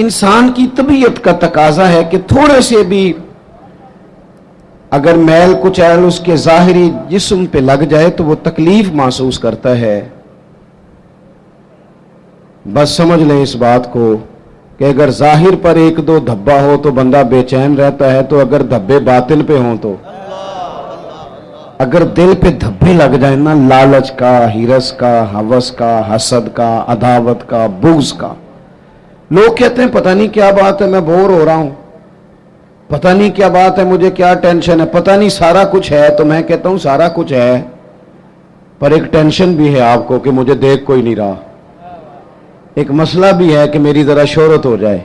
انسان کی طبیعت کا تقاضا ہے کہ تھوڑے سے بھی اگر میل کچیل اس کے ظاہری جسم پہ لگ جائے تو وہ تکلیف محسوس کرتا ہے. بس سمجھ لیں اس بات کو کہ اگر ظاہر پر ایک دو دھبا ہو تو بندہ بے چین رہتا ہے، تو اگر دھبے باطن پہ ہوں تو اگر دل پہ دھبے لگ جائیں نا، لالچ کا، ہرس کا، ہوس کا، حسد کا، عداوت کا، بغض کا، لوگ کہتے ہیں پتہ نہیں کیا بات ہے، میں بور ہو رہا ہوں، پتہ نہیں کیا بات ہے، مجھے کیا ٹینشن ہے، پتہ نہیں سارا کچھ ہے. تو میں کہتا ہوں سارا کچھ ہے، پر ایک ٹینشن بھی ہے آپ کو کہ مجھے دیکھ کوئی نہیں رہا، ایک مسئلہ بھی ہے کہ میری ذرا شہرت ہو جائے،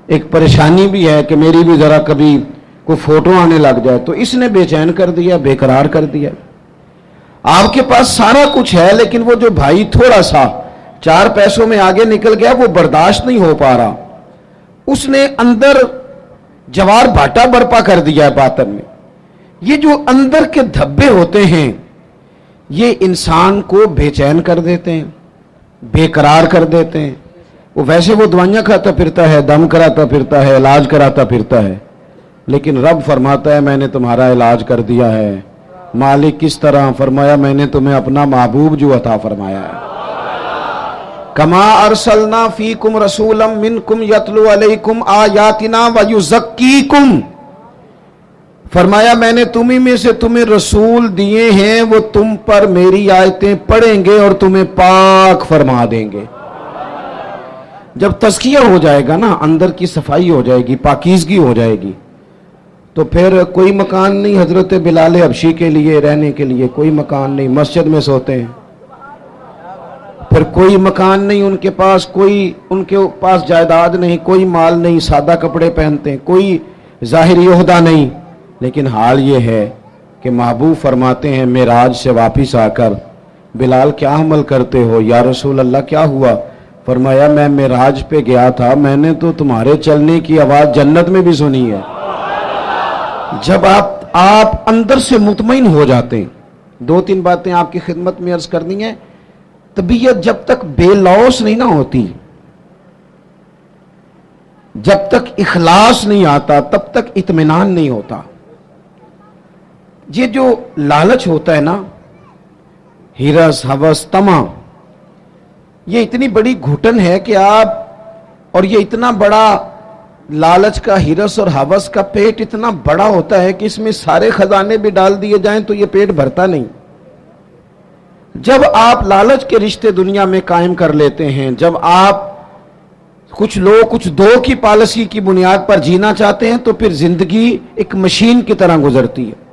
ایک پریشانی بھی ہے کہ میری بھی ذرا کبھی کوئی فوٹو آنے لگ جائے. تو اس نے بے چین کر دیا، بے قرار کر دیا. آپ کے پاس سارا کچھ ہے، لیکن وہ جو بھائی تھوڑا سا 4 پیسوں میں آگے نکل گیا، وہ برداشت نہیں ہو پا رہا، اس نے اندر جوار بھاٹا برپا کر دیا ہے باطن میں. یہ جو اندر کے دھبے ہوتے ہیں یہ انسان کو بے چین کر دیتے ہیں، بے قرار کر دیتے ہیں. ویسے وہ دوائیاں کھاتا پھرتا ہے، دم کراتا پھرتا ہے، علاج کراتا پھرتا ہے، لیکن رب فرماتا ہے میں نے تمہارا علاج کر دیا ہے. مالک کس طرح؟ فرمایا میں نے تمہیں اپنا محبوب جو عطا فرمایا ہے. کما ارسلنا فیکم رسولا منکم یتلو علیکم آیاتنا ویزکیکم. فرمایا میں نے تمہیں میں سے تمہیں رسول دیے ہیں، وہ تم پر میری آیتیں پڑھیں گے اور تمہیں پاک فرما دیں گے. جب تزکیہ ہو جائے گا نا، اندر کی صفائی ہو جائے گی، پاکیزگی ہو جائے گی، تو پھر کوئی مکان نہیں حضرت بلال حبشی کے لیے رہنے کے لیے، کوئی مکان نہیں، مسجد میں سوتے ہیں. پھر کوئی مکان نہیں ان کے پاس، کوئی ان کے پاس جائیداد نہیں، کوئی مال نہیں، سادہ کپڑے پہنتے ہیں، کوئی ظاہری عہدہ نہیں. لیکن حال یہ ہے کہ محبوب فرماتے ہیں معراج سے واپس آ کر، بلال کیا عمل کرتے ہو؟ یا رسول اللہ کیا ہوا؟ فرمایا میں معراج پہ گیا تھا، میں نے تو تمہارے چلنے کی آواز جنت میں بھی سنی ہے. جب آپ اندر سے مطمئن ہو جاتے ہیں. 2-3 باتیں آپ کی خدمت میں عرض کرنی ہے. طبیعت جب تک بے لوث نہیں نہ ہوتی، جب تک اخلاص نہیں آتا، تب تک اطمینان نہیں ہوتا. یہ جو لالچ ہوتا ہے نا، ہرس، ہوس، طمع، یہ اتنی بڑی گھٹن ہے کہ آپ، اور یہ اتنا بڑا لالچ کا، ہرس اور ہوس کا پیٹ اتنا بڑا ہوتا ہے کہ اس میں سارے خزانے بھی ڈال دیے جائیں تو یہ پیٹ بھرتا نہیں. جب آپ لالچ کے رشتے دنیا میں قائم کر لیتے ہیں، جب آپ کچھ لوگ کچھ دو کی پالیسی کی بنیاد پر جینا چاہتے ہیں، تو پھر زندگی ایک مشین کی طرح گزرتی ہے.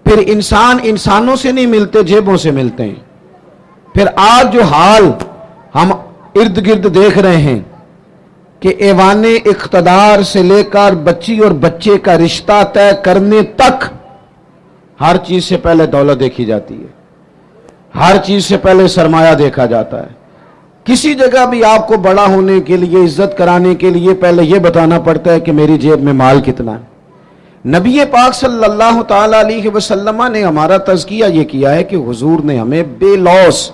پھر انسان انسانوں سے نہیں ملتے، جیبوں سے ملتے ہیں. پھر آج جو حال ہم ارد گرد دیکھ رہے ہیں کہ ایوان اقتدار سے لے کر بچی اور بچے کا رشتہ طے کرنے تک ہر چیز سے پہلے دولت دیکھی جاتی ہے، ہر چیز سے پہلے سرمایہ دیکھا جاتا ہے. کسی جگہ بھی آپ کو بڑا ہونے کے لیے، عزت کرانے کے لیے پہلے یہ بتانا پڑتا ہے کہ میری جیب میں مال کتنا ہے. نبی پاک صلی اللہ تعالی علیہ وسلم نے ہمارا تزکیہ یہ کیا ہے کہ حضور نے ہمیں بے لوث،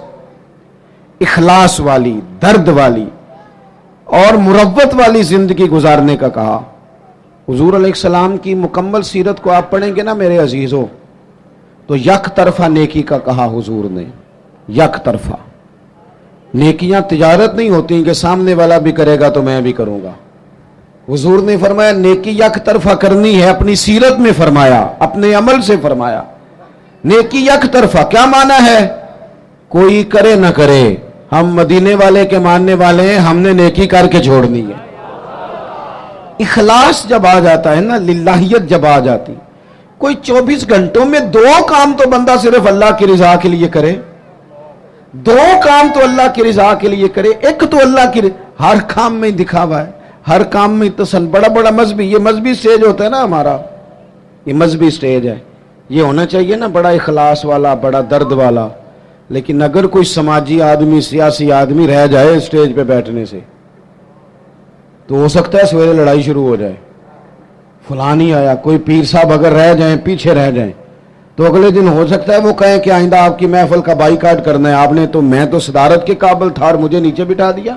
اخلاص والی، درد والی اور مروت والی زندگی گزارنے کا کہا. حضور علیہ السلام کی مکمل سیرت کو آپ پڑھیں گے نا میرے عزیزوں، تو یک طرفہ نیکی کا کہا حضور نے. یک طرفہ نیکیاں تجارت نہیں ہوتی کہ سامنے والا بھی کرے گا تو میں بھی کروں گا. حضور نے فرمایا نیکی یک طرفہ کرنی ہے. اپنی سیرت میں فرمایا، اپنے عمل سے فرمایا. نیکی یک طرفہ کیا معنی ہے؟ کوئی کرے نہ کرے، ہم مدینے والے کے ماننے والے ہیں، ہم نے نیکی کر کے چھوڑنی ہے. اخلاص جب آ جاتا ہے نا، للہیت جب آ جاتی، کوئی 24 گھنٹوں میں 2 کام تو بندہ صرف اللہ کی رضا کے لیے کرے، 2 کام تو اللہ کی رضا کے لیے کرے. ایک تو اللہ کی ہر کام میں دکھاوا ہے، ہر کام میں تسن، بڑا مذہبی، یہ مذہبی سٹیج ہوتا ہے نا ہمارا، یہ مذہبی سٹیج ہے، یہ ہونا چاہیے نا بڑا اخلاص والا، بڑا درد والا. لیکن اگر کوئی سماجی آدمی، سیاسی آدمی رہ جائے سٹیج پہ بیٹھنے سے، تو ہو سکتا ہے سویرے لڑائی شروع ہو جائے. فلاں نہیں آیا، کوئی پیر صاحب اگر رہ جائیں، پیچھے رہ جائیں، تو اگلے دن ہو سکتا ہے وہ کہیں کہ آئندہ آپ کی محفل کا بائیکاٹ کرنا ہے، آپ نے تو، میں تو صدارت کے قابل تھا اور مجھے نیچے بٹھا دیا.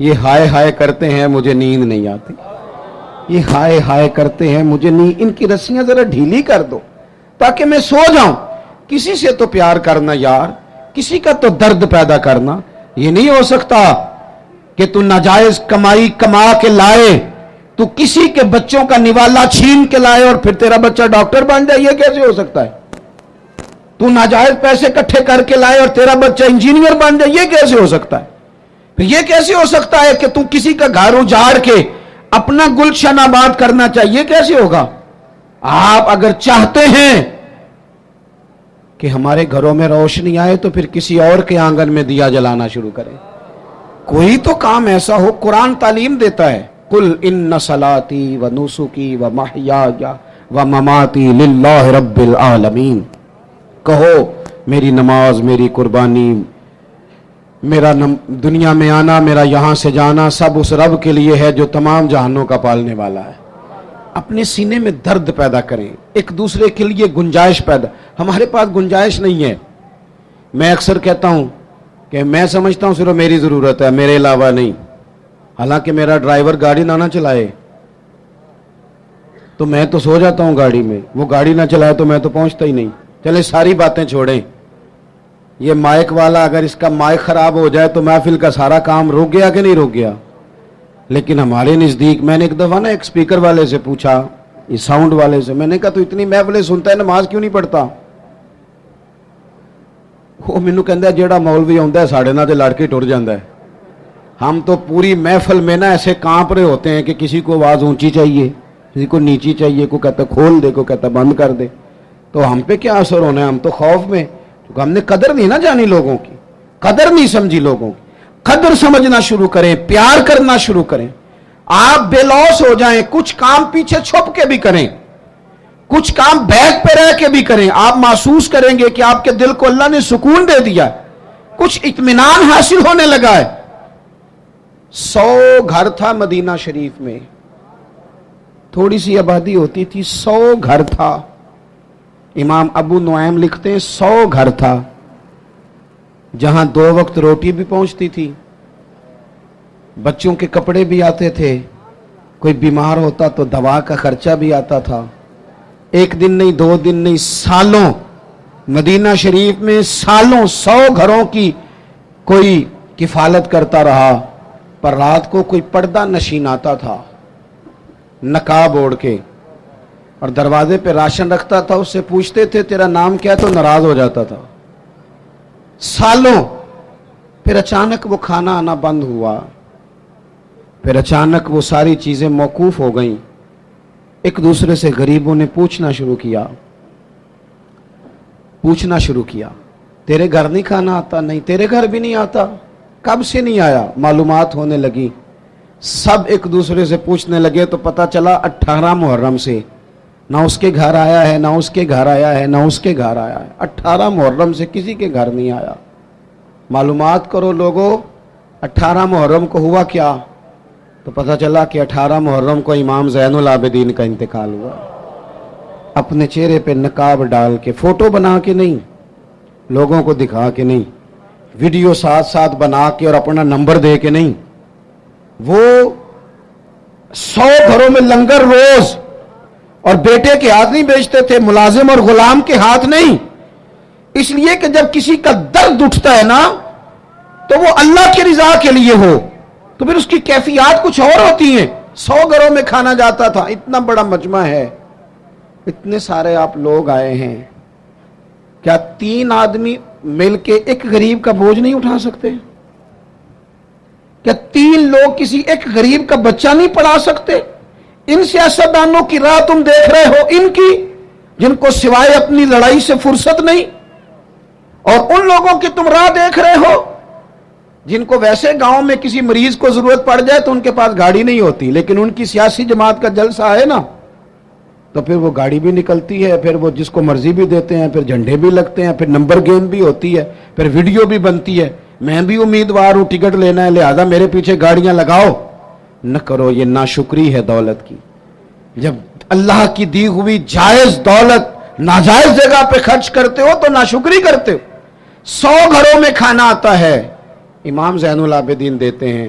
یہ ہائے ہائے کرتے ہیں مجھے نیند نہیں آتی، یہ ہائے ہائے کرتے ہیں مجھے نیند، ان کی رسیاں ذرا ڈھیلی کر دو تاکہ میں سو جاؤں۔ کسی سے تو پیار کرنا یار، کسی کا تو درد پیدا کرنا۔ یہ نہیں ہو سکتا کہ تو ناجائز کمائی کما کے لائے، تو کسی کے بچوں کا نوالا چھین کے لائے اور پھر تیرا بچہ ڈاکٹر بن جائے، یہ کیسے ہو سکتا ہے؟ تو ناجائز پیسے اکٹھے کر کے لائے اور تیرا بچہ انجینئر بن جائے، یہ کیسے ہو سکتا ہے؟ پھر یہ کیسے ہو سکتا ہے کہ تو کسی کا گھر اجاڑ کے اپنا گلشن آباد کرنا چاہیے؟ کیسے ہوگا؟ آپ اگر چاہتے ہیں کہ ہمارے گھروں میں روشنی آئے تو پھر کسی اور کے آنگن میں دیا جلانا شروع کریں۔ کوئی تو کام ایسا ہو۔ قرآن تعلیم دیتا ہے، قل ان صلاتی و نسکی و محیای و مماتی للہ رب العالمین، کہو میری نماز، میری قربانی، میرا دنیا میں آنا، میرا یہاں سے جانا، سب اس رب کے لیے ہے جو تمام جہانوں کا پالنے والا ہے۔ اپنے سینے میں درد پیدا کریں، ایک دوسرے کے لیے گنجائش پیدا۔ ہمارے پاس گنجائش نہیں ہے۔ میں اکثر کہتا ہوں کہ میں سمجھتا ہوں صرف میری ضرورت ہے، میرے علاوہ نہیں۔ حالانکہ میرا ڈرائیور گاڑی نہ چلائے تو میں تو سو جاتا ہوں گاڑی میں، وہ گاڑی نہ چلائے تو میں تو پہنچتا ہی نہیں۔ چلے ساری باتیں چھوڑیں، یہ مائک والا اگر اس کا مائک خراب ہو جائے تو محفل کا سارا کام رک گیا کہ نہیں رک گیا؟ لیکن ہمارے نزدیک، میں نے ایک دفعہ نا ایک سپیکر والے سے پوچھا، یہ ساؤنڈ والے سے، میں نے کہا تو اتنی محفلیں سنتا ہے، نماز کیوں نہیں پڑھتا؟ وہ مینوں کہندا ہے جیڑا مولوی آندا ہے ساڑے نال تے لڑ کے ٹر جاندا ہے۔ ہم تو پوری محفل میں نا ایسے کانپ رہے ہوتے ہیں کہ کسی کو آواز اونچی چاہیے، کسی کو نیچی چاہیے، کوئی کہتا کھول دے، کوئی کہتا بند کر دے۔ تو ہم پہ کیا اثر ہونا ہے؟ ہم تو خوف میں، کیونکہ ہم نے قدر نہیں نا جانی لوگوں کی، قدر نہیں سمجھی لوگوں کی۔ قدر سمجھنا شروع کریں، پیار کرنا شروع کریں۔ آپ بے لوث ہو جائیں، کچھ کام پیچھے چھپ کے بھی کریں، کچھ کام بیک پہ رہ کے بھی کریں، آپ محسوس کریں گے کہ آپ کے دل کو اللہ نے سکون دے دیا، کچھ اطمینان حاصل ہونے لگا ہے۔ 100 گھر تھا مدینہ شریف میں، تھوڑی سی آبادی ہوتی تھی، 100 گھر تھا۔ امام ابو نعیم لکھتے ہیں 100 گھر تھا، جہاں 2 وقت روٹی بھی پہنچتی تھی، بچوں کے کپڑے بھی آتے تھے، کوئی بیمار ہوتا تو دوا کا خرچہ بھی آتا تھا۔ 1 دن نہیں، 2 دن نہیں، سالوں مدینہ شریف میں سالوں 100 گھروں کی کوئی کفالت کرتا رہا۔ پر رات کو کوئی پردہ نشین آتا تھا نقاب اوڑھ کے، اور دروازے پہ راشن رکھتا تھا، اس سے پوچھتے تھے تیرا نام کیا، تو ناراض ہو جاتا تھا۔ سالوں، پھر اچانک وہ کھانا آنا بند ہوا، پھر اچانک وہ ساری چیزیں موقوف ہو گئیں۔ ایک دوسرے سے غریبوں نے پوچھنا شروع کیا، تیرے گھر نہیں کھانا آتا؟ نہیں، تیرے گھر بھی نہیں آتا؟ کب سے نہیں آیا؟ معلومات ہونے لگی، سب ایک دوسرے سے پوچھنے لگے، تو پتہ چلا 18 محرم سے نہ اس کے گھر آیا ہے، نہ اس کے گھر آیا ہے، نہ اس کے گھر آیا ہے۔ 18 محرم سے کسی کے گھر نہیں آیا۔ معلومات کرو لوگوں، 18 محرم کو ہوا کیا؟ تو پتہ چلا کہ 18 محرم کو امام زین العابدین کا انتقال ہوا۔ اپنے چہرے پہ نقاب ڈال کے، فوٹو بنا کے نہیں، لوگوں کو دکھا کے نہیں، ویڈیو ساتھ ساتھ بنا کے اور اپنا نمبر دے کے نہیں، وہ 100 گھروں میں لنگر روز، اور بیٹے کے ہاتھ نہیں بیچتے تھے، ملازم اور غلام کے ہاتھ نہیں۔ اس لیے کہ جب کسی کا درد اٹھتا ہے نا تو وہ اللہ کی رضا کے لیے ہو، تو پھر اس کی کیفیات کچھ اور ہوتی ہیں۔ 100 گھروں میں کھانا جاتا تھا، اتنا بڑا مجمع ہے، اتنے سارے آپ لوگ آئے ہیں، کیا 3 آدمی مل کے ایک غریب کا بوجھ نہیں اٹھا سکتے؟ کیا 3 لوگ کسی ایک غریب کا بچہ نہیں پڑھا سکتے؟ ان سیاستدانوں کی راہ تم دیکھ رہے ہو، ان کی جن کو سوائے اپنی لڑائی سے فرصت نہیں، اور ان لوگوں کی تم راہ دیکھ رہے ہو جن کو ویسے گاؤں میں کسی مریض کو ضرورت پڑ جائے تو ان کے پاس گاڑی نہیں ہوتی، لیکن ان کی سیاسی جماعت کا جلسہ ہے نا تو پھر وہ گاڑی بھی نکلتی ہے، پھر وہ جس کو مرضی بھی دیتے ہیں، پھر جھنڈے بھی لگتے ہیں، پھر نمبر گیم بھی ہوتی ہے، پھر ویڈیو بھی بنتی ہے۔ میں بھی امیدوار ہوں، ٹکٹ لینا ہے، لہذا میرے پیچھے گاڑیاں لگاؤ۔ نہ کرو، یہ ناشکری ہے دولت کی۔ جب اللہ کی دی ہوئی جائز دولت ناجائز جگہ پہ خرچ کرتے ہو تو ناشکری کرتے ہو۔ 100 گھروں میں کھانا آتا ہے، امام زین العابدین دیتے ہیں،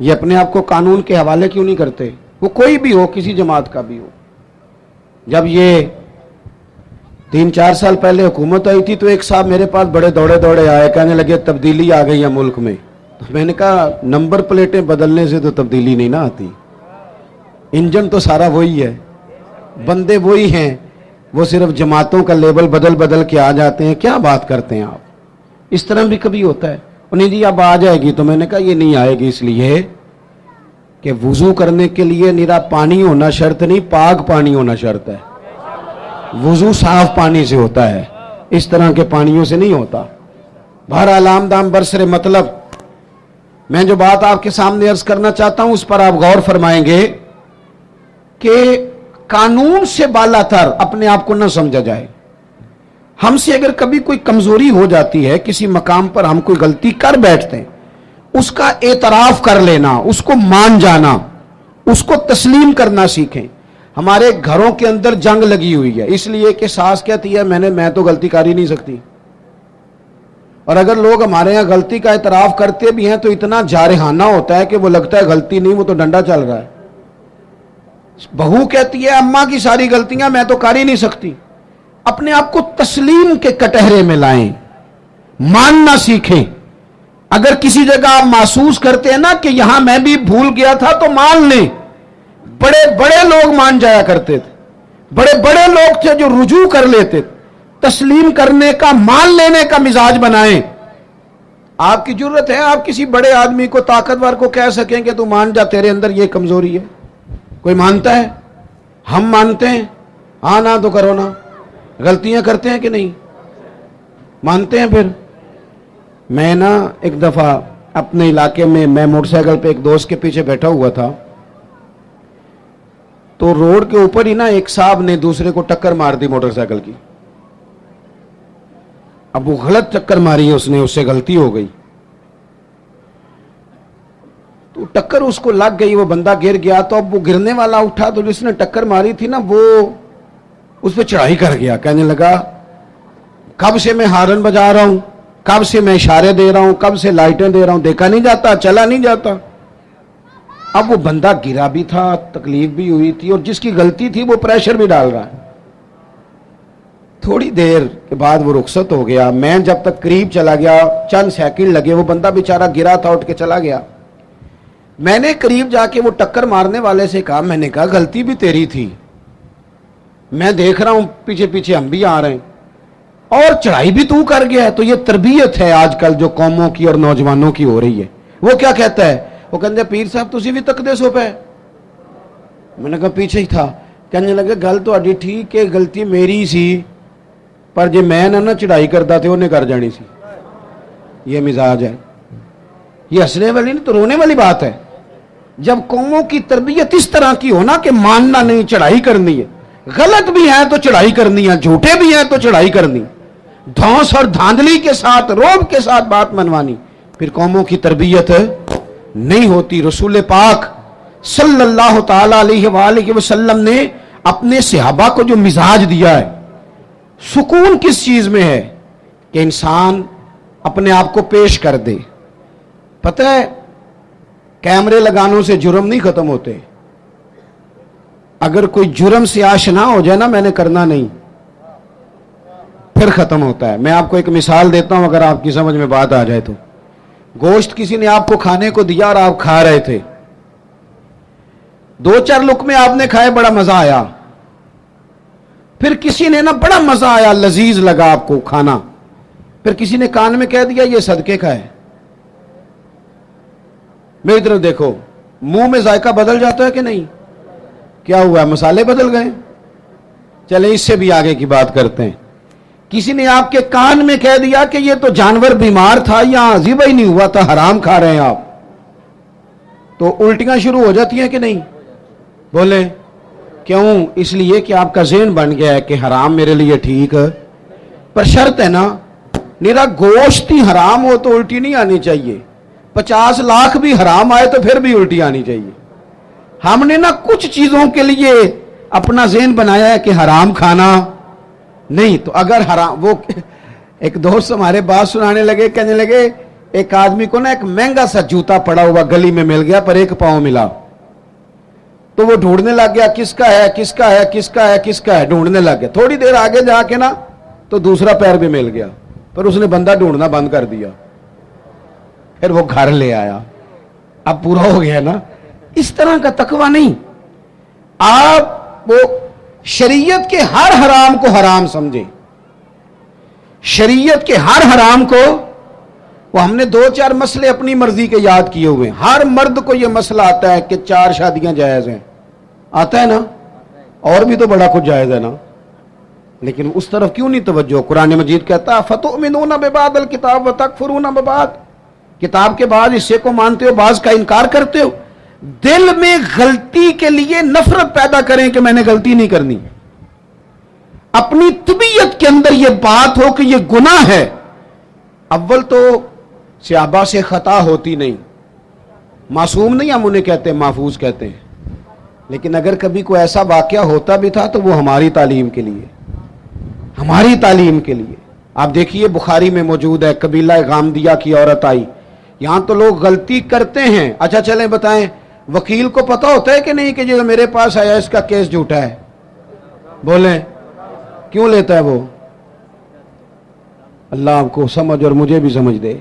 یہ اپنے آپ کو قانون کے حوالے کیوں نہیں کرتے؟ وہ کوئی بھی ہو، کسی جماعت کا بھی ہو. جب یہ 3-4 سال پہلے حکومت آئی تھی تو ایک صاحب میرے پاس بڑے دوڑے دوڑے آئے، کہنے لگے تبدیلی آ گئی ہے ملک میں. تو میں نے کہا نمبر پلیٹیں بدلنے سے تو تبدیلی نہیں نہ آتی، انجن تو سارا وہی ہے، بندے وہی ہیں، وہ صرف جماعتوں کا لیبل بدل بدل کے آ جاتے ہیں. کیا بات کرتے ہیں آپ؟ اس طرح بھی کبھی ہوتا ہے. انہیں جی اب آ جائے گی، تو میں نے کہا یہ نہیں آئے گی، اس لیے کہ وضو کرنے کے لیے نرا پانی ہونا شرط نہیں، پاک پانی ہونا شرط ہے. وضو صاف پانی سے ہوتا ہے، اس طرح کے پانیوں سے نہیں ہوتا. بہرحال آمدام برسر مطلب میں جو بات آپ کے سامنے عرض کرنا چاہتا ہوں اس پر آپ غور فرمائیں گے کہ قانون سے بالا تر اپنے آپ کو نہ سمجھا جائے. ہم سے اگر کبھی کوئی کمزوری ہو جاتی ہے، کسی مقام پر ہم کوئی غلطی کر بیٹھتے ہیں، اس کا اعتراف کر لینا، اس کو مان جانا، اس کو تسلیم کرنا سیکھیں. ہمارے گھروں کے اندر جنگ لگی ہوئی ہے اس لیے کہ ساس کہتی ہے میں تو غلطی کر ہی نہیں سکتی. اور اگر لوگ ہمارے ہاں غلطی کا اعتراف کرتے بھی ہیں تو اتنا جارحانہ ہوتا ہے کہ وہ لگتا ہے غلطی نہیں، وہ تو ڈنڈا چل رہا ہے. بہو کہتی ہے اماں کی ساری غلطیاں میں تو کر ہی نہیں سکتی. اپنے آپ کو تسلیم کے کٹہرے میں لائیں، ماننا سیکھیں. اگر کسی جگہ آپ محسوس کرتے ہیں نا کہ یہاں میں بھی بھول گیا تھا تو مان لیں. بڑے بڑے لوگ مان جایا کرتے تھے، بڑے بڑے لوگ تھے جو رجوع کر لیتے تھے. تسلیم کرنے کا، مان لینے کا مزاج بنائیں. آپ کی ضرورت ہے آپ کسی بڑے آدمی کو، طاقتور کو کہہ سکیں کہ تو مان جا، تیرے اندر یہ کمزوری ہے. کوئی مانتا ہے؟ ہم مانتے ہیں؟ ہاں نہ تو کرو نا. غلطیاں کرتے ہیں کہ نہیں؟ مانتے ہیں. پھر میں نا ایک دفعہ اپنے علاقے میں موٹر سائیکل پہ ایک دوست کے پیچھے بیٹھا ہوا تھا، تو روڈ کے اوپر ہی نا ایک صاحب نے دوسرے کو ٹکر مار دی موٹر سائیکل کی. اب وہ غلط ٹکر ماری ہے اس نے، اس سے غلطی ہو گئی تو ٹکر اس کو لگ گئی، وہ بندہ گر گیا. تو اب وہ گرنے والا اٹھا تو جس نے ٹکر ماری تھی نا وہ اس پہ چڑھائی کر گیا. کہنے لگا کب سے میں ہارن بجا رہا ہوں، کب سے میں اشارے دے رہا ہوں، کب سے لائٹیں دے رہا ہوں، دیکھا نہیں جاتا، چلا نہیں جاتا. اب وہ بندہ گرا بھی تھا، تکلیف بھی ہوئی تھی، اور جس کی غلطی تھی وہ پریشر بھی ڈال رہا ہے. تھوڑی دیر کے بعد وہ رخصت ہو گیا. میں جب تک قریب چلا گیا، چند سیکنڈ لگے، وہ بندہ بیچارہ گرا تھا، اٹھ کے چلا گیا. میں نے قریب جا کے وہ ٹکر مارنے والے سے کہا، میں نے کہا غلطی بھی تیری تھی، میں دیکھ رہا ہوں پیچھے پیچھے ہم بھی آ رہے ہیں، اور چڑھائی بھی تو کر گیا ہے. تو یہ تربیت ہے آج کل جو قوموں کی اور نوجوانوں کی ہو رہی ہے. وہ کیا کہتا ہے؟ وہ کہتے ہیں پیر صاحب تسی بھی تکدے سو پہ. میں نے کہا پیچھے ہی تھا. کہنے لگے گل تو اڈی ٹھیک ہے، غلطی میری سی، پر جے میں نہ چڑھائی کرتا تھے انہیں کر جانی سی. یہ مزاج ہے. یہ ہنسنے والی نہیں تو رونے والی بات ہے. جب قوموں کی تربیت اس طرح کی ہونا کہ ماننا نہیں، چڑھائی کرنی ہے، غلط بھی ہے تو چڑھائی کرنی ہے، جھوٹے بھی ہیں تو چڑھائی کرنی، دھونس اور دھاندلی کے ساتھ، روب کے ساتھ بات منوانی، پھر قوموں کی تربیت نہیں ہوتی. رسول پاک صلی اللہ تعالی علیہ وآلہ وسلم نے اپنے صحابہ کو جو مزاج دیا ہے، سکون کس چیز میں ہے کہ انسان اپنے آپ کو پیش کر دے. پتہ ہے کیمرے لگانوں سے جرم نہیں ختم ہوتے. اگر کوئی جرم سے آشنا ہو جائے نا، میں نے کرنا نہیں، پھر ختم ہوتا ہے. میں آپ کو ایک مثال دیتا ہوں اگر آپ کی سمجھ میں بات آ جائے تو. گوشت کسی نے آپ کو کھانے کو دیا اور آپ کھا رہے تھے، 2-4 لقمے آپ نے کھائے، بڑا مزہ آیا. پھر کسی نے نا بڑا مزہ آیا، لذیذ لگا آپ کو کھانا، پھر کسی نے کان میں کہہ دیا یہ صدقے کا ہے. میری طرف دیکھو، منہ میں ذائقہ بدل جاتا ہے کہ نہیں؟ کیا ہوا؟ مسالے بدل گئے. چلیں اس سے بھی آگے کی بات کرتے ہیں. کسی نے آپ کے کان میں کہہ دیا کہ یہ تو جانور بیمار تھا یا ذبح ہی نہیں ہوا تھا، حرام کھا رہے ہیں آپ، تو الٹیاں شروع ہو جاتی ہیں کہ نہیں؟ بولیں کیوں؟ اس لیے کہ آپ کا ذہن بن گیا ہے کہ حرام میرے لیے ٹھیک ہے. پر شرط ہے نا، میرا گوشت ہی حرام ہو تو الٹی نہیں آنی چاہیے. 50 لاکھ بھی حرام آئے تو پھر بھی الٹی آنی چاہیے. ہم نے نا کچھ چیزوں کے لیے اپنا ذہن بنایا ہے کہ حرام کھانا نہیں. تو اگر حرام، وہ ایک دوست ہمارے بات سنانے لگے، کہنے لگے ایک آدمی کو نا ایک مہنگا سا جوتا پڑا ہوا گلی میں مل گیا پر ایک پاؤں ملا، تو وہ ڈھونڈنے لگ گیا کس کا ہے کس کا ہے کس کا ہے کس کا ہے، ڈھونڈنے لگ گیا. تھوڑی دیر آگے جا کے نا تو دوسرا پیر بھی مل گیا، پر اس نے بندہ ڈھونڈنا بند کر دیا. پھر وہ گھر لے آیا، اب پورا ہو گیا نا. اس طرح کا تقویٰ نہیں. آپ وہ شریعت کے ہر حرام کو حرام سمجھیں، شریعت کے ہر حرام کو. وہ ہم نے 2-4 مسئلے اپنی مرضی کے یاد کیے ہوئے ہیں. ہر مرد کو یہ مسئلہ آتا ہے کہ 4 شادیاں جائز ہیں، آتا ہے نا، اور بھی تو بڑا کچھ جائز ہے نا، لیکن اس طرف کیوں نہیں توجہ؟ قرآن مجید کہتا ہے فَتُؤْمِنُونَ بِبَعْضِ الْكِتَابِ وَتَكْفُرُونَ بِبَعْضٍ، کتاب کے بعض حصے کو مانتے ہو، بعض کا انکار کرتے ہو. دل میں غلطی کے لیے نفرت پیدا کریں کہ میں نے غلطی نہیں کرنی. اپنی طبیعت کے اندر یہ بات ہو کہ یہ گناہ ہے. اول تو صحابہ سے خطا ہوتی نہیں، معصوم نہیں ہم انہیں کہتے ہیں، محفوظ کہتے ہیں. لیکن اگر کبھی کوئی ایسا واقعہ ہوتا بھی تھا تو وہ ہماری تعلیم کے لیے، ہماری تعلیم کے لیے. آپ دیکھیے بخاری میں موجود ہے، قبیلہ غامدیہ کی عورت آئی. یہاں تو لوگ غلطی کرتے ہیں. اچھا چلیں بتائیں، وکیل کو پتا ہوتا ہے کہ نہیں کہ جو میرے پاس آیا اس کا کیس جھوٹا ہے؟ بولیں کیوں لیتا ہے وہ؟ اللہ آپ کو سمجھ اور مجھے بھی سمجھ دے.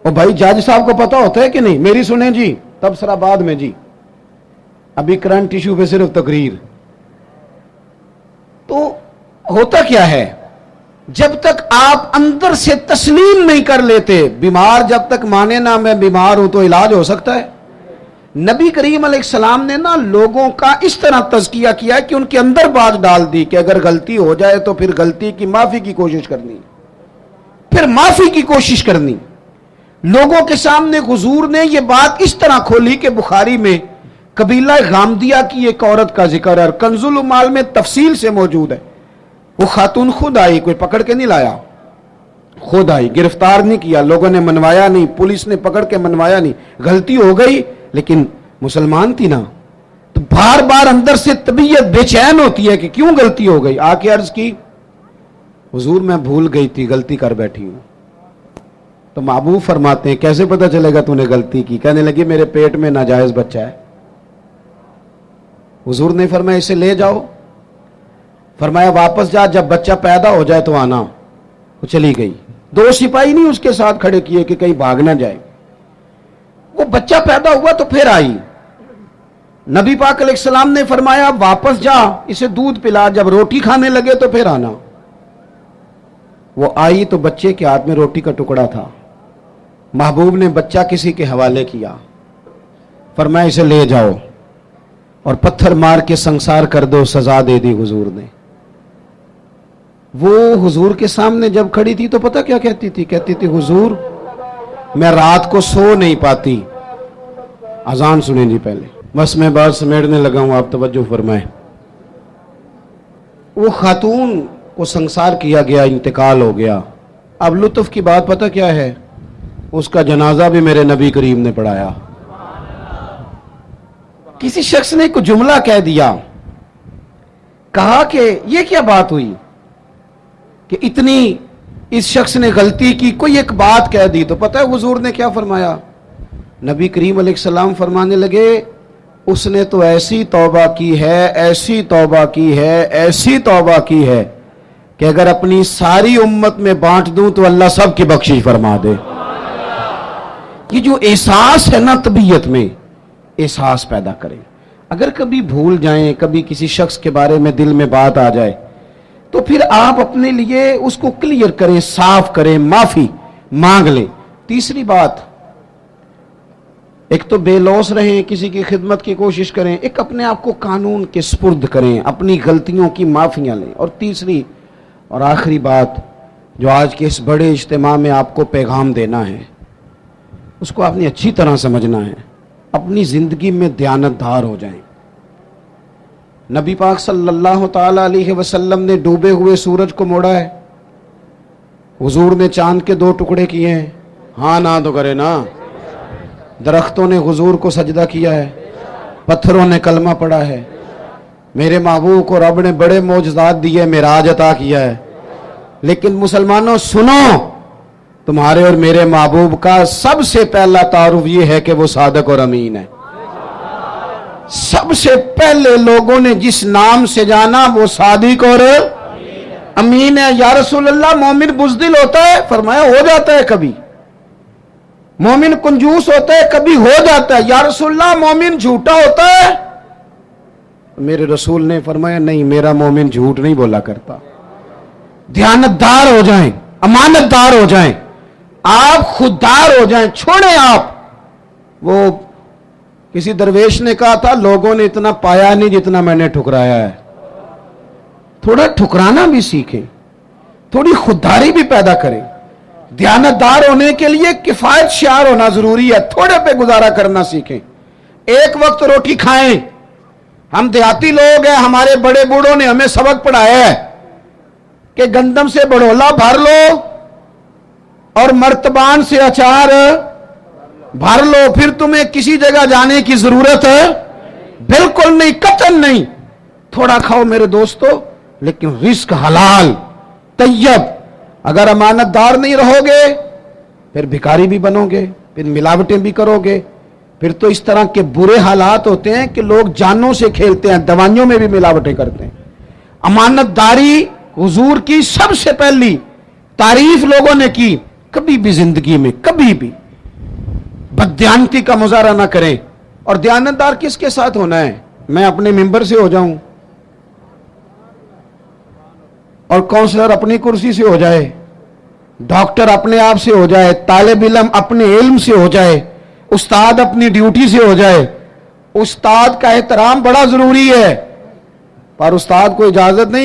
اور بھائی جج صاحب کو پتا ہوتا ہے کہ نہیں؟ میری سنیں جی، تبصرہ بعد میں جی، ابھی کرنٹ ایشو پہ صرف تقریر. تو ہوتا کیا ہے، جب تک آپ اندر سے تسلیم نہیں کر لیتے، بیمار جب تک مانے نا میں بیمار ہوں تو علاج ہو سکتا ہے؟ نبی کریم علیہ السلام نے نا لوگوں کا اس طرح تزکیہ کیا کہ ان کے اندر بات ڈال دی کہ اگر غلطی ہو جائے تو پھر غلطی کی معافی کی کوشش کرنی، پھر معافی کی کوشش کرنی. لوگوں کے سامنے حضور نے یہ بات اس طرح کھولی کہ بخاری میں قبیلہ غامدیہ کی ایک عورت کا ذکر ہے اور کنز العمال میں تفصیل سے موجود ہے. وہ خاتون خود آئی، کوئی پکڑ کے نہیں لایا، خود آئی، گرفتار نہیں کیا، لوگوں نے منوایا نہیں، پولیس نے پکڑ کے منوایا نہیں. غلطی ہو گئی لیکن مسلمان تھی نا، تو بار بار اندر سے طبیعت بے چین ہوتی ہے کہ کیوں غلطی ہو گئی. آ کے عرض کی حضور میں بھول گئی تھی، غلطی کر بیٹھی ہوں. تو محبوب فرماتے ہیں کیسے پتہ چلے گا تو نے غلطی کی؟ کہنے لگی میرے پیٹ میں ناجائز بچہ ہے. حضور نے فرمایا اسے لے جاؤ. فرمایا واپس جا، جب بچہ پیدا ہو جائے تو آنا. وہ چلی گئی. 2 سپاہی نہیں اس کے ساتھ کھڑے کیے کہ کہیں بھاگ نہ جائے. وہ بچہ پیدا ہوا تو پھر آئی. نبی پاک علیہ السلام نے فرمایا واپس جا، اسے دودھ پلا، جب روٹی کھانے لگے تو پھر آنا. وہ آئی تو بچے کے ہاتھ میں روٹی کا ٹکڑا تھا. محبوب نے بچہ کسی کے حوالے کیا، فرمایا اسے لے جاؤ اور پتھر مار کے سنسار کر دو. سزا دے دی حضور نے. وہ حضور کے سامنے جب کھڑی تھی تو پتہ کیا کہتی تھی؟ کہتی تھی حضور میں رات کو سو نہیں پاتی. اذان سنیں جی پہلے، بس میں بات سمیٹنے لگا ہوں، آپ توجہ فرمائیں. وہ خاتون کو سنسار کیا گیا، انتقال ہو گیا. اب لطف کی بات پتہ کیا ہے؟ اس کا جنازہ بھی میرے نبی کریم نے پڑھایا. کسی شخص نے کوئی جملہ کہہ دیا، کہا کہ یہ کیا بات ہوئی کہ اتنی اس شخص نے غلطی کی، کوئی ایک بات کہہ دی. تو پتہ ہے حضور نے کیا فرمایا؟ نبی کریم علیہ السلام فرمانے لگے اس نے تو ایسی توبہ کی ہے، ایسی توبہ کی ہے، ایسی توبہ کی ہے کہ اگر اپنی ساری امت میں بانٹ دوں تو اللہ سب کی بخشش فرما دے. یہ جو احساس ہے نا طبیعت میں، احساس پیدا کریں. اگر کبھی بھول جائیں، کبھی کسی شخص کے بارے میں دل میں بات آ جائے تو پھر آپ اپنے لیے اس کو کلیئر کریں، صاف کریں، معافی مانگ لیں. تیسری بات، ایک تو بے لوث رہیں، کسی کی خدمت کی کوشش کریں، ایک اپنے آپ کو قانون کے سپرد کریں، اپنی غلطیوں کی معافیاں لیں. اور تیسری اور آخری بات جو آج کے اس بڑے اجتماع میں آپ کو پیغام دینا ہے، اس کو آپ نے اچھی طرح سمجھنا ہے. اپنی زندگی میں دیانتدار ہو جائیں. نبی پاک صلی اللہ تعالی علیہ وسلم نے ڈوبے ہوئے سورج کو موڑا ہے. حضور نے چاند کے 2 ٹکڑے کیے ہیں. ہاں نہ تو کرے نا. درختوں نے حضور کو سجدہ کیا ہے، پتھروں نے کلمہ پڑھا ہے. میرے محبوب کو رب نے بڑے معجزات دیے، معراج عطا کیا ہے. لیکن مسلمانوں سنو، تمہارے اور میرے محبوب کا سب سے پہلا تعارف یہ ہے کہ وہ صادق اور امین ہے. سب سے پہلے لوگوں نے جس نام سے جانا وہ صادق اور امین ہے. یا رسول اللہ مومن بزدل ہوتا ہے؟ فرمایا ہو جاتا ہے کبھی. مومن کنجوس ہوتا ہے؟ کبھی ہو جاتا ہے. یا رسول اللہ مومن جھوٹا ہوتا ہے؟ میرے رسول نے فرمایا نہیں، میرا مومن جھوٹ نہیں بولا کرتا. دیانتدار ہو جائیں، امانت دار ہو جائیں، آپ خوددار ہو جائیں، چھوڑیں آپ. وہ کسی درویش نے کہا تھا لوگوں نے اتنا پایا نہیں جتنا میں نے ٹھکرایا ہے. تھوڑا ٹھکرانا بھی سیکھیں، تھوڑی خودداری بھی پیدا کریں. دیانتدار ہونے کے لیے کفایت شعار ہونا ضروری ہے. تھوڑے پہ گزارا کرنا سیکھیں. ایک وقت روٹی کھائیں. ہم دیہاتی لوگ ہیں، ہمارے بڑے بوڑھوں نے ہمیں سبق پڑھایا ہے کہ گندم سے بڑھولا بھر لو اور مرتبان سے اچار بھر لو، پھر تمہیں کسی جگہ جانے کی ضرورت ہے بالکل نہیں، قطعاً نہیں. تھوڑا کھاؤ میرے دوستو، لیکن رزق حلال طیب. اگر امانت دار نہیں رہو گے پھر بھکاری بھی بنو گے، پھر ملاوٹیں بھی کرو گے. پھر تو اس طرح کے برے حالات ہوتے ہیں کہ لوگ جانوں سے کھیلتے ہیں، دوائیوں میں بھی ملاوٹیں کرتے ہیں. امانت داری حضور کی سب سے پہلی تعریف لوگوں نے کی. کبھی بھی زندگی میں کبھی بھی بددیانتی کا مظاہرہ نہ کریں. اور دیانتدار کس کے ساتھ ہونا ہے؟ میں اپنے ممبر سے ہو جاؤں اور کونسلر اپنی کرسی سے ہو جائے، ڈاکٹر اپنے آپ سے ہو جائے، طالب علم اپنے علم سے ہو جائے، استاد اپنی ڈیوٹی سے ہو جائے. استاد کا احترام بڑا ضروری ہے، پر استاد کو اجازت نہیں